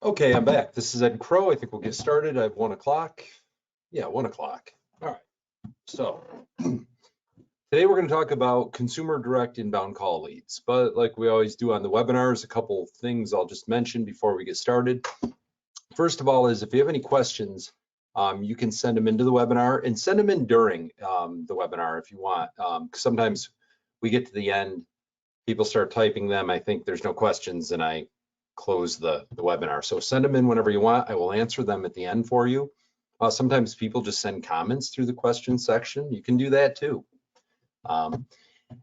Okay, I'm back. This is Ed Crowe. I think we'll get started. I have 1 o'clock. Yeah, 1 o'clock. All right. So today we're going to talk about consumer direct inbound call leads. But like we always do on the webinars, a couple things I'll just mention before we get started. First of all is if you have any questions, you can send them into the webinar and send them in during the webinar if you want. 'Cause sometimes we get to the end, people start typing them. I think there's no questions and I close the webinar. So send them in whenever you want. I will answer them at the end for you. Sometimes people just send comments through the question section. You can do that too.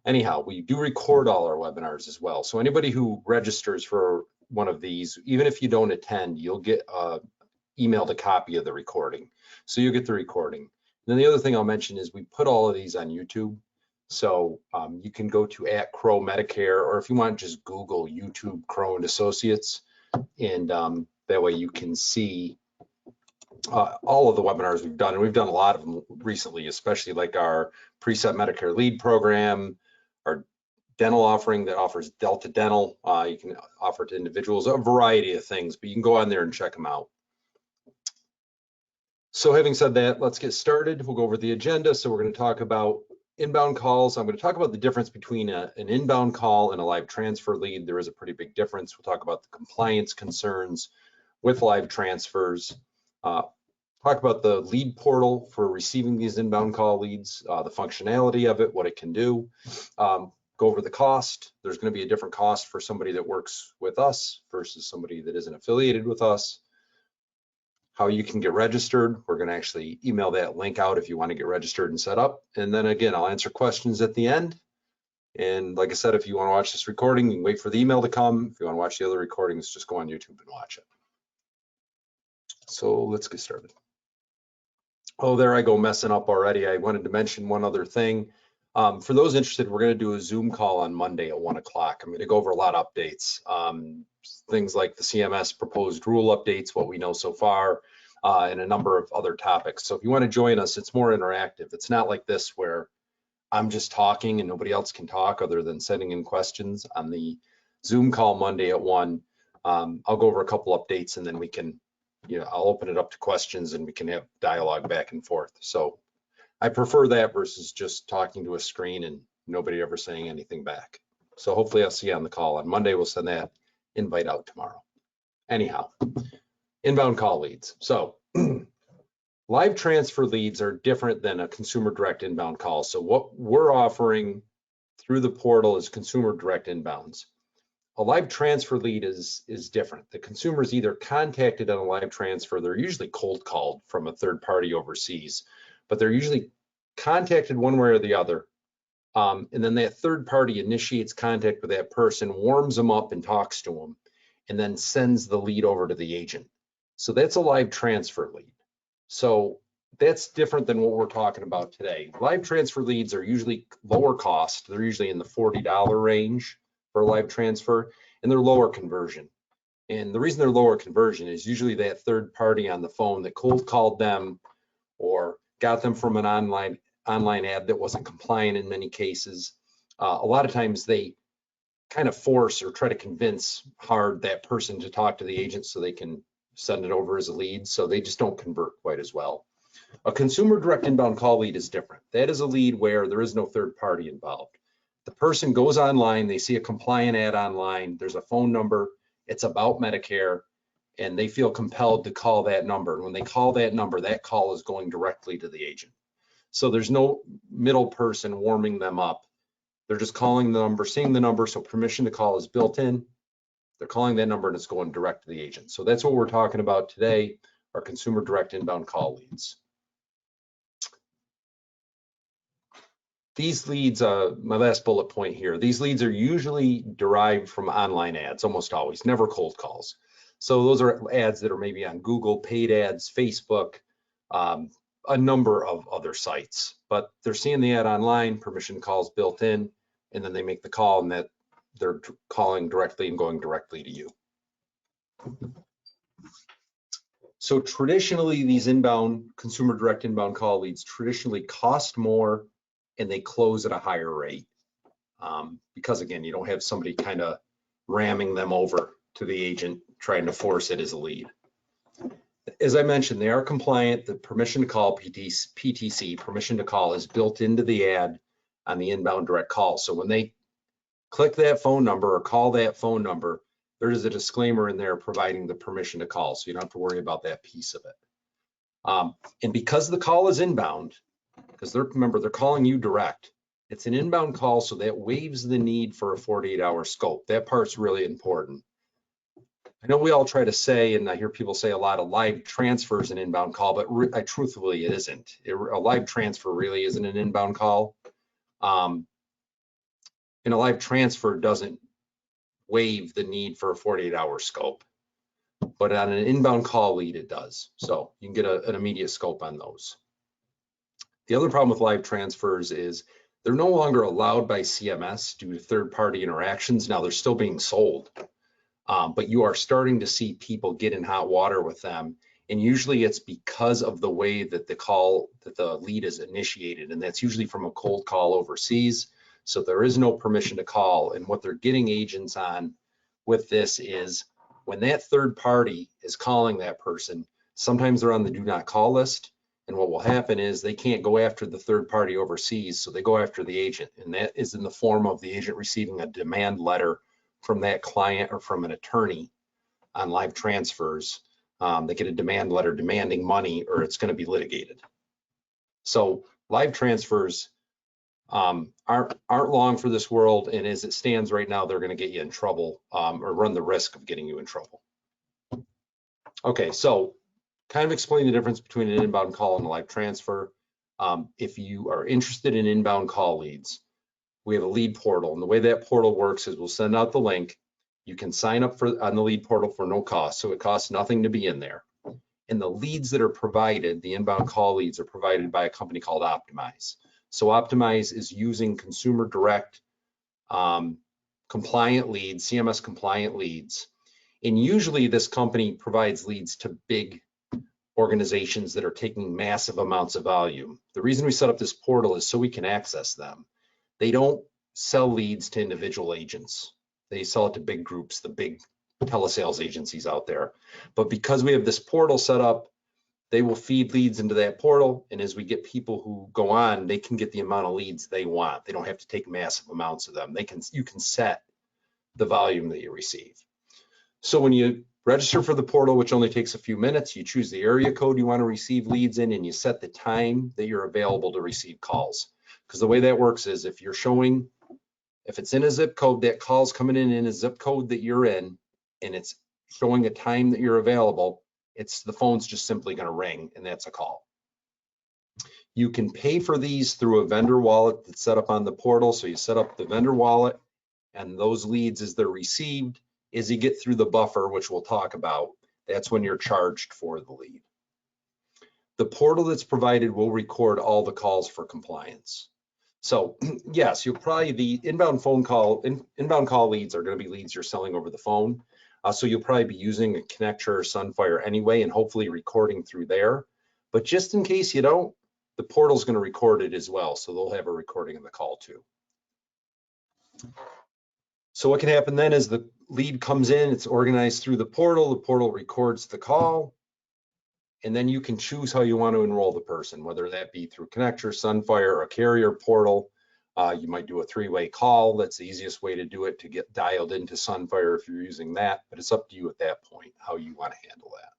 Anyhow, we do record all our webinars as well. So anybody who registers for one of these, even if you don't attend, you'll get emailed a copy of the recording. So you'll get the recording. And then the other thing I'll mention is we put all of these on YouTube. So you can go to @Crowe Medicare, or if you want, just Google YouTube Crowe and Associates, and that way you can see all of the webinars we've done. And we've done a lot of them recently, especially like our Preset Medicare Lead program, our dental offering that offers Delta Dental. You can offer to individuals, a variety of things, but you can go on there and check them out. So having said that, let's get started. We'll go over the agenda. So we're going to talk about inbound calls. I'm going to talk about the difference between an inbound call and a live transfer lead. There is a pretty big difference. We'll talk about the compliance concerns with live transfers. Talk about the lead portal for receiving these inbound call leads, the functionality of it, what it can do. Go over the cost. There's going to be a different cost for somebody that works with us versus somebody that isn't affiliated with us. How you can get registered. We're going to actually email that link out if you want to get registered and set up. And then again, I'll answer questions at the end. And like I said, if you want to watch this recording, you can wait for the email to come. If you want to watch the other recordings, just go on YouTube and watch it. So let's get started. Oh, there I go messing up already. I wanted to mention one other thing. For those interested, we're going to do a Zoom call on Monday at 1 o'clock. I'm going to go over a lot of updates, things like the CMS proposed rule updates, what we know so far, and a number of other topics. So if you want to join us, it's more interactive. It's not like this where I'm just talking and nobody else can talk other than sending in questions. On the Zoom call Monday at 1, I'll go over a couple updates and then we can, I'll open it up to questions and we can have dialogue back and forth. So I prefer that versus just talking to a screen and nobody ever saying anything back. So hopefully I'll see you on the call on Monday. We'll send that invite out tomorrow. Anyhow, inbound call leads. So live transfer leads are different than a consumer direct inbound call. So what we're offering through the portal is consumer direct inbounds. A live transfer lead is different. The consumer is either contacted on a live transfer, they're usually cold called from a third party overseas, but they're usually contacted one way or the other. And then that third party initiates contact with that person, warms them up and talks to them, and then sends the lead over to the agent. So that's a live transfer lead. So that's different than what we're talking about today. Live transfer leads are usually lower cost. They're usually in the $40 range for a live transfer, and they're lower conversion. And the reason they're lower conversion is usually that third party on the phone that cold called them or got them from an online ad that wasn't compliant in many cases. A lot of times they kind of force or try to convince hard that person to talk to the agent so they can send it over as a lead. So they just don't convert quite as well. A consumer direct inbound call lead is different. That is a lead where there is no third party involved. The person goes online, they see a compliant ad online, there's a phone number, it's about Medicare, and they feel compelled to call that number. And when they call that number, that call is going directly to the agent. So there's no middle person warming them up. They're just calling the number, seeing the number, so permission to call is built in. They're calling that number and it's going direct to the agent. So that's what we're talking about today, our consumer direct inbound call leads. These leads, my last bullet point here, these leads are usually derived from online ads, almost always, never cold calls. So those are ads that are maybe on Google, paid ads, Facebook, a number of other sites, but they're seeing the ad online, permission calls built in, and then they make the call and that they're calling directly and going directly to you. So traditionally, these inbound, consumer direct inbound call leads traditionally cost more and they close at a higher rate. Because again, you don't have somebody kind of ramming them over to the agent trying to force it as a lead. As I mentioned, they are compliant. The permission to call, PTC, permission to call, is built into the ad on the inbound direct call. So when they click that phone number or call that phone number, there is a disclaimer in there providing the permission to call. So you don't have to worry about that piece of it. And because the call is inbound, because remember, they're calling you direct, it's an inbound call, so that waives the need for a 48-hour scope. That part's really important. I know we all try to say, and I hear people say a lot of live transfers an inbound call, but truthfully it isn't. A live transfer really isn't an inbound call. And a live transfer doesn't waive the need for a 48-hour scope. But on an inbound call lead, it does. So you can get an immediate scope on those. The other problem with live transfers is they're no longer allowed by CMS due to third-party interactions. Now they're still being sold, but you are starting to see people get in hot water with them. And usually it's because of the way that the lead is initiated. And that's usually from a cold call overseas. So there is no permission to call. And what they're getting agents on with this is when that third party is calling that person, sometimes they're on the do not call list. And what will happen is they can't go after the third party overseas, so they go after the agent. And that is in the form of the agent receiving a demand letter from that client or from an attorney on live transfers. They get a demand letter demanding money, or it's going to be litigated. So live transfers aren't long for this world, and as it stands right now, they're going to get you in trouble or run the risk of getting you in trouble. Okay, so kind of explain the difference between an inbound call and a live transfer. If you are interested in inbound call leads, we have a lead portal, and the way that portal works is we'll send out the link. You can sign up on the lead portal for no cost, so it costs nothing to be in there. And the leads that are provided, the inbound call leads, are provided by a company called Optimize. So Optimize is using consumer direct compliant leads, CMS compliant leads. And usually this company provides leads to big organizations that are taking massive amounts of volume. The reason we set up this portal is so we can access them. They don't sell leads to individual agents. They sell it to big groups, the big telesales agencies out there. But because we have this portal set up, they will feed leads into that portal. And as we get people who go on, they can get the amount of leads they want. They don't have to take massive amounts of them. You can set the volume that you receive. So when you register for the portal, which only takes a few minutes, you choose the area code you want to receive leads in, and you set the time that you're available to receive calls. Because the way that works is if it's in a zip code, that call's coming in a zip code that you're in, and it's showing a time that you're available, the phone's just simply going to ring, and that's a call. You can pay for these through a vendor wallet that's set up on the portal. So you set up the vendor wallet, and those leads, as they're received, as you get through the buffer, which we'll talk about, that's when you're charged for the lead. The portal that's provided will record all the calls for compliance. So yes, the inbound call leads are going to be leads you're selling over the phone. So you'll probably be using a Connector or Sunfire anyway, and hopefully recording through there. But just in case you don't, the portal's going to record it as well. So they'll have a recording of the call too. So what can happen then is the lead comes in, it's organized through the portal records the call, and then you can choose how you want to enroll the person, whether that be through Connector, Sunfire, or a carrier portal. You might do a 3-way call. That's the easiest way to do it, to get dialed into Sunfire if you're using that, but it's up to you at that point, how you want to handle that.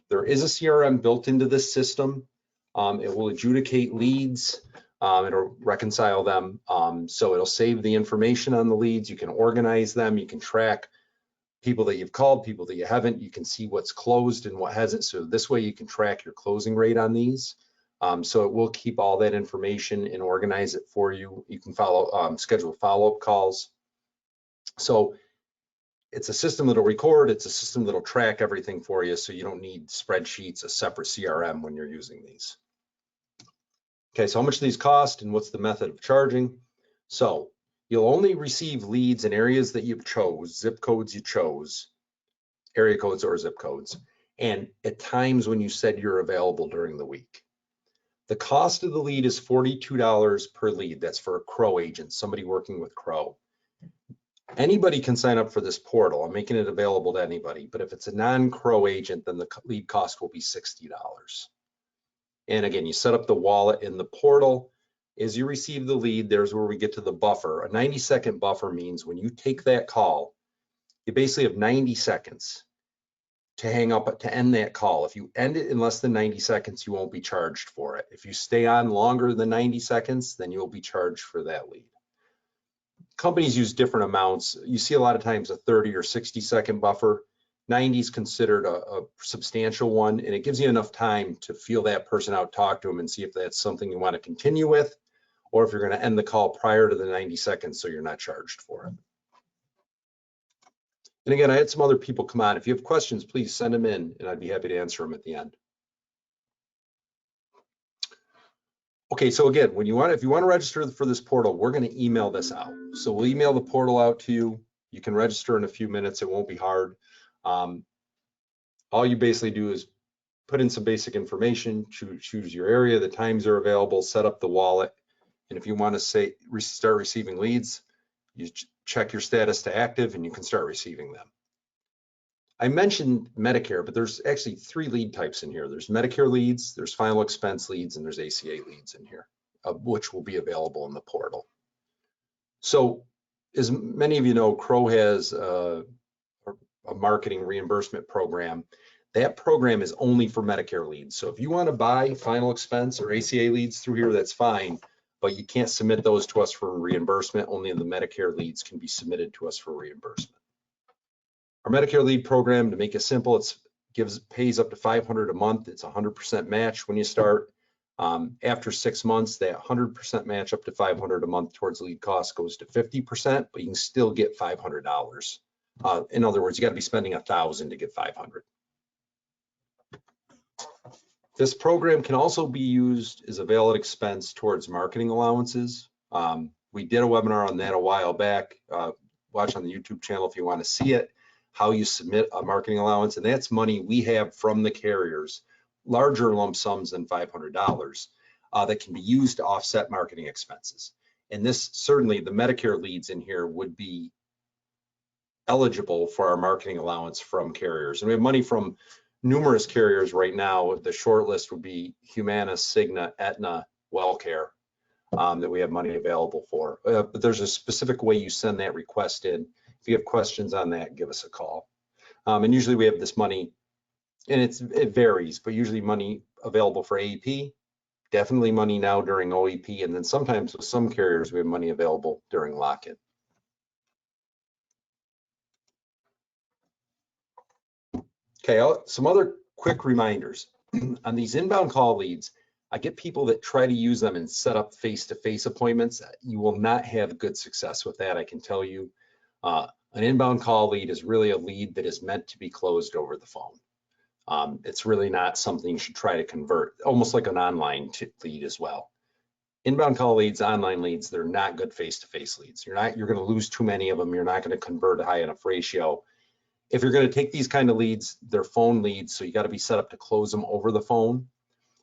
There is a CRM built into this system. It will adjudicate leads. It'll reconcile them. So it'll save the information on the leads. You can organize them. You can track people that you've called, people that you haven't. You can see what's closed and what hasn't. So this way you can track your closing rate on these. So it will keep all that information and organize it for you. You can schedule follow-up calls. So it's a system that'll record. It's a system that'll track everything for you. So you don't need spreadsheets, a separate CRM when you're using these. Okay, so how much do these cost and what's the method of charging? So you'll only receive leads in areas that you chose, zip codes you chose, area codes or zip codes, and at times when you said you're available during the week. The cost of the lead is $42 per lead. That's for a Crowe agent, somebody working with Crowe. Anybody can sign up for this portal. I'm making it available to anybody, but if it's a non-Crowe agent, then the lead cost will be $60. And again, you set up the wallet in the portal. As you receive the lead, there's where we get to the buffer. A 90-second buffer means when you take that call, you basically have 90 seconds to hang up, to end that call. If you end it in less than 90 seconds, you won't be charged for it. If you stay on longer than 90 seconds, then you'll be charged for that lead. Companies use different amounts. You see a lot of times a 30 or 60-second buffer. 90 is considered a substantial one, and it gives you enough time to feel that person out, talk to them, and see if that's something you want to continue with, or if you're going to end the call prior to the 90 seconds so you're not charged for it. And again, I had some other people come on. If you have questions, please send them in, and I'd be happy to answer them at the end. Okay, so again, if you want to register for this portal, we're going to email this out. So we'll email the portal out to you. You can register in a few minutes. It won't be hard. All you basically do is put in some basic information, choose your area, the times are available, set up the wallet. And if you want to start receiving leads, you check your status to active and you can start receiving them. I mentioned Medicare, but there's actually 3 lead types in here. There's Medicare leads, there's final expense leads, and there's ACA leads in here, which will be available in the portal. So as many of you know, Crowe has a marketing reimbursement program. That program is only for Medicare leads. So if you want to buy final expense or ACA leads through here, that's fine, but you can't submit those to us for reimbursement. Only the Medicare leads can be submitted to us for reimbursement. Our Medicare lead program, to make it simple, pays up to $500 a month. It's 100% match when you start. After 6 months, that 100% match up to $500 a month towards lead cost goes to 50%, but you can still get $500. In other words, you got to be spending $1,000 to get $500. This program can also be used as a valid expense towards marketing allowances. We did a webinar on that a while back. Watch on the YouTube channel if you want to see it, how you submit a marketing allowance. And that's money we have from the carriers, larger lump sums than $500, that can be used to offset marketing expenses. And this, certainly the Medicare leads in here would be eligible for our marketing allowance from carriers. And we have money from numerous carriers right now. The short list would be Humana, Cigna, Aetna, WellCare, that we have money available for. But there's a specific way you send that request in. If you have questions on that, give us a call. And usually we have this money, and it varies, but usually money available for AEP, definitely money now during OEP, and then sometimes with some carriers we have money available during lock-in. Okay, some other quick reminders. On these inbound call leads, I get people that try to use them and set up face-to-face appointments. You will not have good success with that, I can tell you. An inbound call lead is really a lead that is meant to be closed over the phone. It's really not something you should try to convert, almost like an online lead as well. Inbound call leads, online leads, they're not good face-to-face leads. You're going to lose too many of them. You're not going to convert a high enough ratio. If you're going to take these kind of leads, they're phone leads, so you got to be set up to close them over the phone.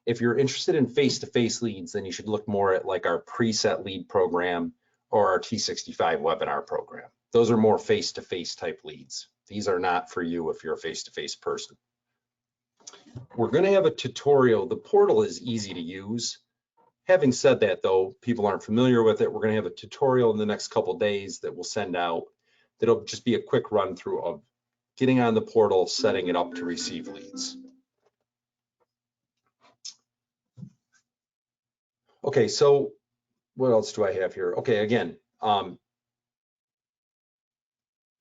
If you're interested in face-to-face leads, then you should look more at like our preset lead program or our T65 webinar program. Those are more face-to-face type leads. These are not for you if you're a face-to-face person. We're going to have a tutorial. The portal is easy to use. Having said that, though, people aren't familiar with it. We're going to have a tutorial in the next couple of days that we'll send out. That'll just be a quick run through of getting on the portal, setting it up to receive leads. Okay, so what else do I have here? Okay, again,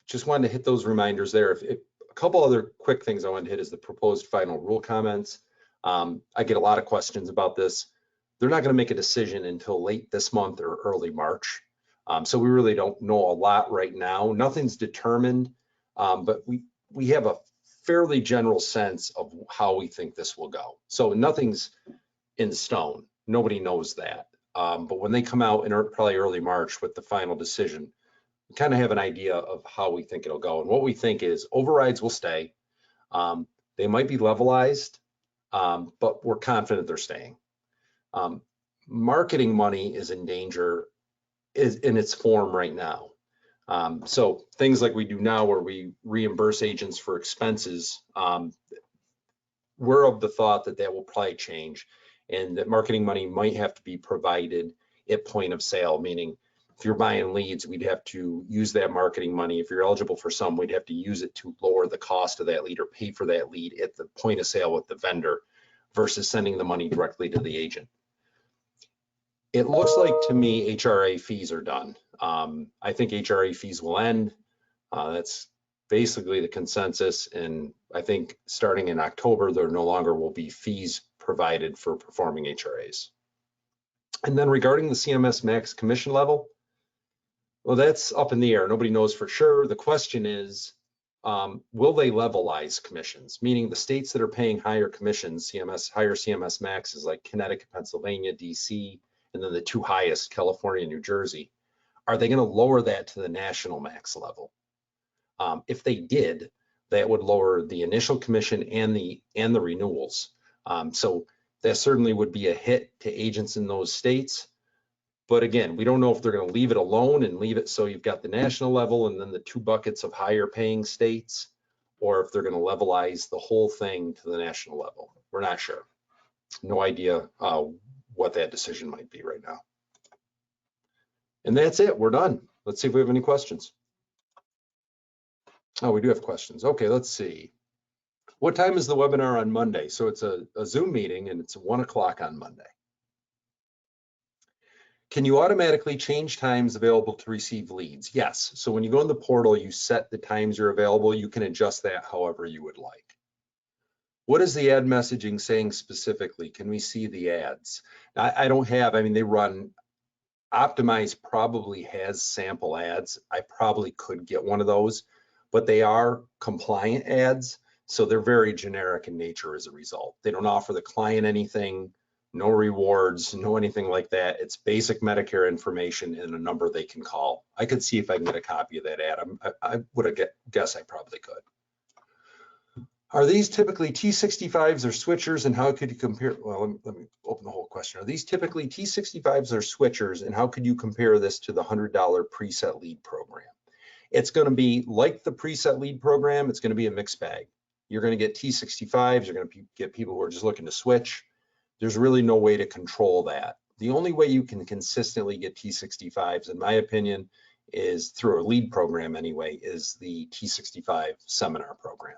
just wanted to hit those reminders there. A couple other quick things I wanted to hit is the proposed final rule comments. I get a lot of questions about this. They're not going to make a decision until late this month or early March. So we really don't know a lot right now. Nothing's determined, but we have a fairly general sense of how we think this will go. So nothing's in stone. Nobody knows that. But when they come out in probably early March with the final decision, we kind of have an idea of how we think it'll go. And what we think is overrides will stay. They might be levelized, but we're confident they're staying. Marketing money is in danger in its form right now. So things like we do now where we reimburse agents for expenses, we're of the thought that that will probably change and that marketing money might have to be provided at point of sale, meaning if you're buying leads, we'd have to use that marketing money. If you're eligible for some, we'd have to use it to lower the cost of that lead or pay for that lead at the point of sale with the vendor versus sending the money directly to the agent. It looks like to me HRA fees are done. I think HRA fees will end. That's basically the consensus, and I think starting in October, there no longer will be fees provided for performing HRAs. And then regarding the CMS max commission level, well, that's up in the air. Nobody knows for sure. The question is, will they levelize commissions? Meaning the states that are paying higher commissions, higher CMS maxes like Connecticut, Pennsylvania, DC, and then the two highest, California and New Jersey, are they going to lower that to the national max level? If they did, that would lower the initial commission and the renewals. So that certainly would be a hit to agents in those states. But again, we don't know if they're going to leave it alone and leave it so you've got the national level and then the two buckets of higher paying states, or if they're going to levelize the whole thing to the national level. We're not sure. No idea what that decision might be right now. And that's it. We're done. Let's see if we have any questions. Oh, we do have questions. Okay, let's see. What time is the webinar on Monday? So it's a Zoom meeting and it's 1 o'clock on Monday. Can you automatically change times available to receive leads? Yes. So when you go in the portal, you set the times you're available. You can adjust that however you would like. What is the ad messaging saying specifically? Can we see the ads? I don't have, I mean, they run, Optimize probably has sample ads. I probably could get one of those, but they are compliant ads. So they're very generic in nature as a result. They don't offer the client anything, no rewards, no anything like that. It's basic Medicare information and a number they can call. I could see if I can get a copy of that ad. I would guess I probably could. Are these typically T65s or switchers, and how could you compare? Well, let me open the whole question. Are these typically T65s or switchers, and how could you compare this to the $100 preset lead program? It's going to be like the preset lead program. It's going to be a mixed bag. You're going to get T65s. You're going to get people who are just looking to switch. There's really no way to control that. The only way you can consistently get T65s, in my opinion, is through a lead program anyway, is the T65 seminar program.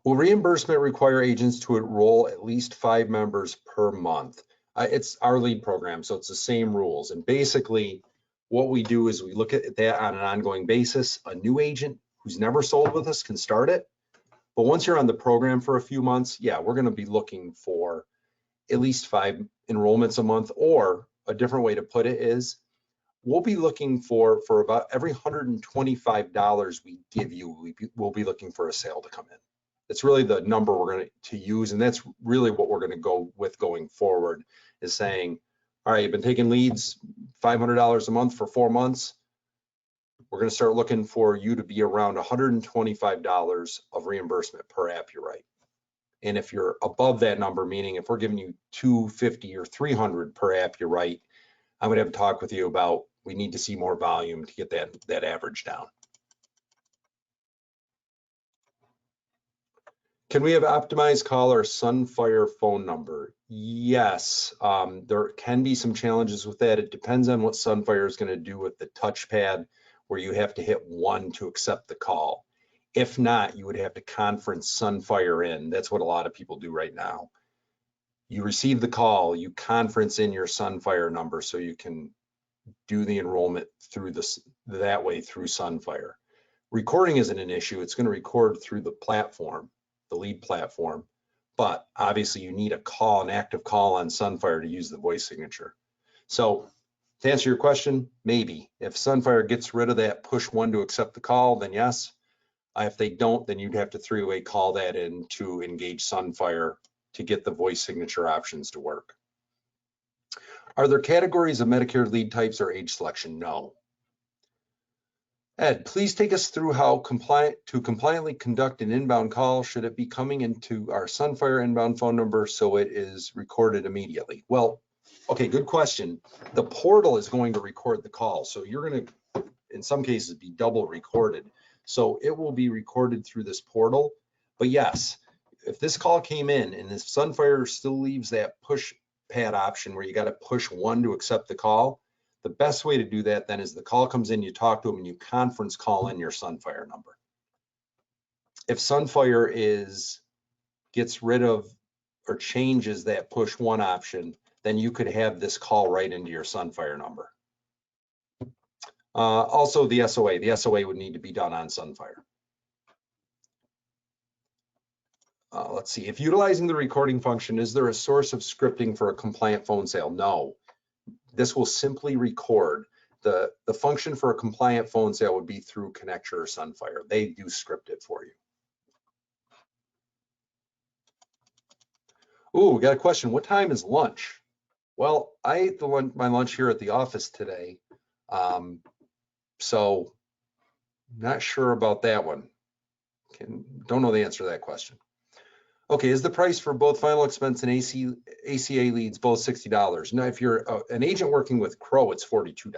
Will reimbursement require agents to enroll at least 5 members per month? It's our lead program, so it's the same rules. And basically, what we do is we look at that on an ongoing basis. A new agent who's never sold with us can start it. But once you're on the program for a few months, yeah, we're going to be looking for at least 5 enrollments a month, or a different way to put it is we'll be looking for about every $125 we give you, we'll be looking for a sale to come in. It's really the number we're going to use, and that's really what we're going to go with going forward, is saying, all right, you've been taking leads $500 a month for 4 months. We're going to start looking for you to be around $125 of reimbursement per app you write. And if you're above that number, meaning if we're giving you $250 or $300 per app you write, I'm going to have a talk with you about we need to see more volume to get that average down. Can we have optimized call or Sunfire phone number? Yes, there can be some challenges with that. It depends on what Sunfire is going to do with the touchpad, where you have to hit 1 to accept the call. If not, you would have to conference Sunfire in. That's what a lot of people do right now. You receive the call, you conference in your Sunfire number so you can do the enrollment through that way through Sunfire. Recording isn't an issue. It's going to record through the platform, the lead platform, but obviously you need an active call on Sunfire to use the voice signature. So to answer your question, maybe. If Sunfire gets rid of that push 1 to accept the call, then yes. If they don't, then you'd have to 3-way call that in to engage Sunfire to get the voice signature options to work. Are there categories of Medicare lead types or age selection? No. Ed, please take us through how to compliantly conduct an inbound call. Should it be coming into our Sunfire inbound phone number so it is recorded immediately? Well, Okay, good question. The portal is going to record the call. So you're going to, in some cases, be double recorded. So it will be recorded through this portal. But yes, if this call came in and if Sunfire still leaves that push pad option where you got to push 1 to accept the call, the best way to do that then is the call comes in, you talk to them, and you conference call in your Sunfire number. If Sunfire gets rid of or changes that push 1 option, then you could have this call right into your Sunfire number. Also the SOA would need to be done on Sunfire. Let's see, if utilizing the recording function, is there a source of scripting for a compliant phone sale? No, this will simply record. The function for a compliant phone sale would be through Connecture or Sunfire. They do script it for you. Ooh, we got a question. What time is lunch? Well, I ate my lunch here at the office today. So not sure about that one. Don't know the answer to that question. Okay, is the price for both final expense and ACA leads both $60? Now, if you're an agent working with Crowe, it's $42.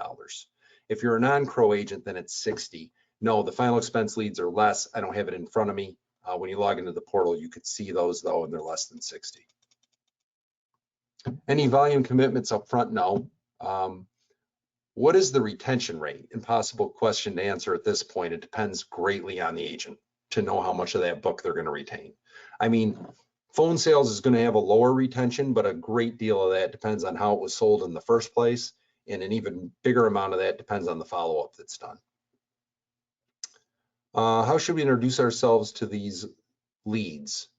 If you're a non-Crowe agent, then it's $60. No, the final expense leads are less. I don't have it in front of me. When you log into the portal, you could see those though, and they're less than 60. Any volume commitments up front? No. What is the retention rate? Impossible question to answer at this point. It depends greatly on the agent to know how much of that book they're going to retain. I mean, phone sales is going to have a lower retention, but a great deal of that depends on how it was sold in the first place. And an even bigger amount of that depends on the follow-up that's done. How should we introduce ourselves to these leads?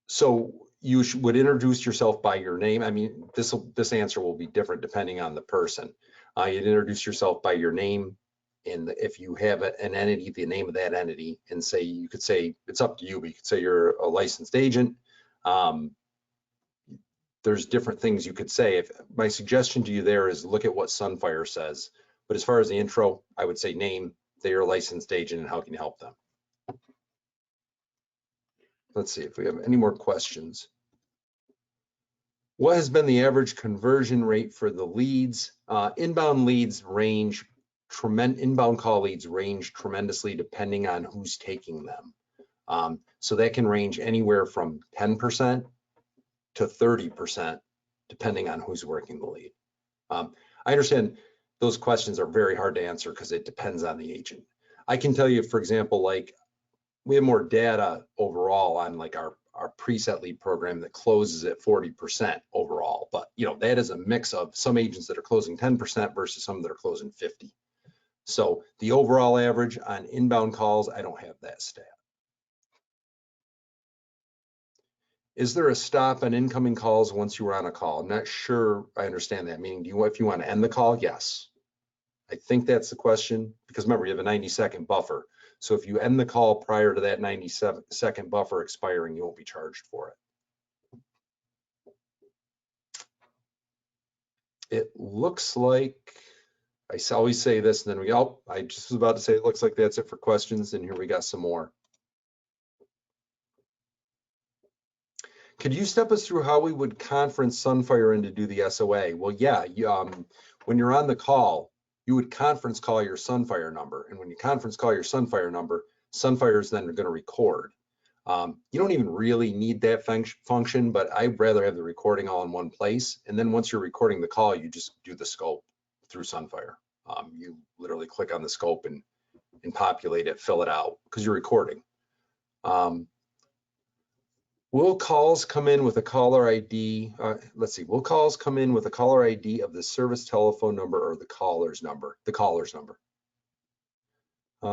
So you would introduce yourself by your name. I mean, this answer will be different depending on the person. You'd introduce yourself by your name, and if you have an entity, the name of that entity, and say, you could say, it's up to you, but you could say you're a licensed agent. There's different things you could say. My suggestion to you there is look at what Sunfire says. But as far as the intro, I would say name, that you're a licensed agent, and how can you help them? Let's see if we have any more questions. What has been the average conversion rate for the leads? Inbound call leads range tremendously depending on who's taking them. So that can range anywhere from 10% to 30%, depending on who's working the lead. I understand those questions are very hard to answer because it depends on the agent. I can tell you, for example, like we have more data overall on like our preset lead program that closes at 40% overall, but that is a mix of some agents that are closing 10% versus some that are closing 50. So the overall average on inbound calls, I don't have that stat. Is there a stop on incoming calls once you were on a call? I'm not sure I understand that. Meaning, if you want to end the call? Yes. I think that's the question, because remember, you have a 90-second buffer. So if you end the call prior to that 90-second buffer expiring, you won't be charged for it. It looks like, I always say this, and then I just was about to say, it looks like that's it for questions, and here we got some more. Could you step us through how we would conference Sunfire in to do the SOA? Well, yeah, when you're on the call, you would conference call your Sunfire number. And when you conference call your Sunfire number, Sunfire is then going to record. You don't even really need that function, but I'd rather have the recording all in one place. And then once you're recording the call, you just do the scope through Sunfire. You literally click on the scope and populate it, fill it out, because you're recording. Will calls come in with a caller ID? Let's see. Will calls come in with a caller ID of the service telephone number or the caller's number? The caller's number.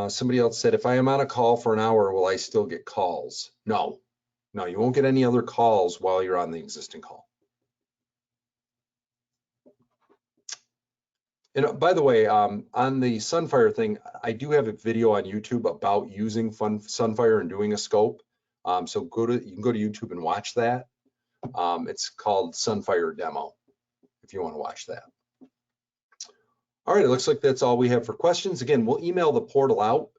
Somebody else said, if I am on a call for an hour, will I still get calls? No, you won't get any other calls while you're on the existing call. And by the way, on the Sunfire thing, I do have a video on YouTube about using Sunfire and doing a scope. So you can go to YouTube and watch that. It's called Sunfire Demo, if you want to watch that. All right, it looks like that's all we have for questions. Again, we'll email the portal out.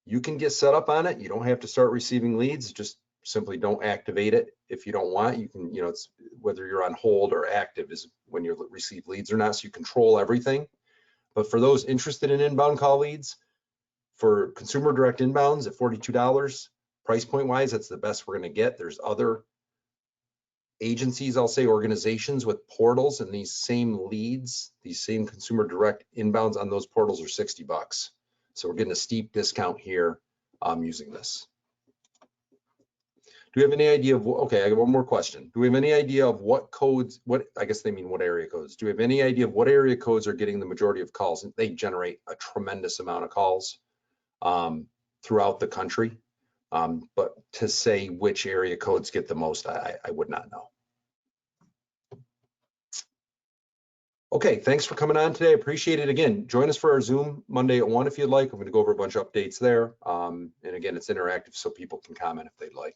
You can get set up on it. You don't have to start receiving leads. Just simply don't activate it if you don't want. You can, whether you're on hold or active is when you receive leads or not, so you control everything. But for those interested in inbound call leads, for consumer direct inbounds at $42, price point wise, that's the best we're going to get. There's other agencies, I'll say organizations with portals, and these same leads, these same consumer direct inbounds on those portals are $60. So we're getting a steep discount here using this. Do we have any idea of, okay, I got one more question. Do we have any idea of what codes, I guess they mean what area codes. Do we have any idea of what area codes are getting the majority of calls? They generate a tremendous amount of calls throughout the country. But to say which area codes get the most, I would not know. Okay, thanks for coming on today. Appreciate it. Again, join us for our Zoom Monday at 1 if you'd like. I'm going to go over a bunch of updates there. And again, it's interactive so people can comment if they'd like.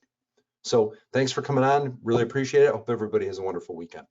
So thanks for coming on. Really appreciate it. I hope everybody has a wonderful weekend.